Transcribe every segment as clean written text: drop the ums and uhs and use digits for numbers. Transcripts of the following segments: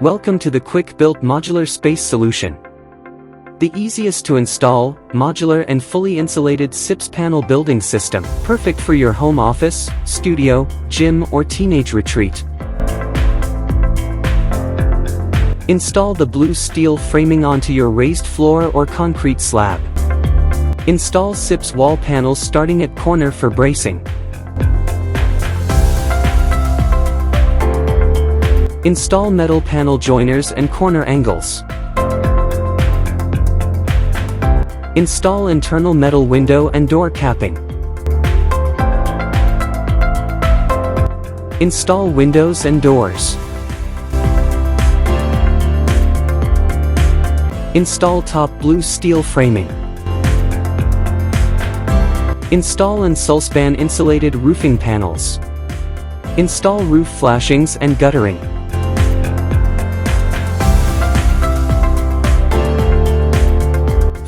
Welcome to the quick-built modular space solution. The easiest to install, modular and fully insulated SIPS panel building system, perfect for your home office, studio, gym or teenage retreat. Install the blue steel framing onto your raised floor or concrete slab. Install SIPS wall panels starting at corner for bracing. Install metal panel joiners and corner angles. Install internal metal window and door capping. Install windows and doors. Install top blue steel framing. Install Insulspan insulated roofing panels. Install roof flashings and guttering.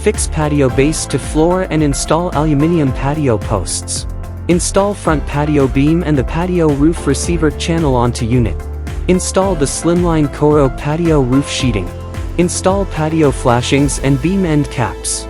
Fix patio base to floor and install aluminum patio posts. Install front patio beam and the patio roof receiver channel onto unit. Install the slimline Coro patio roof sheeting. Install patio flashings and beam end caps.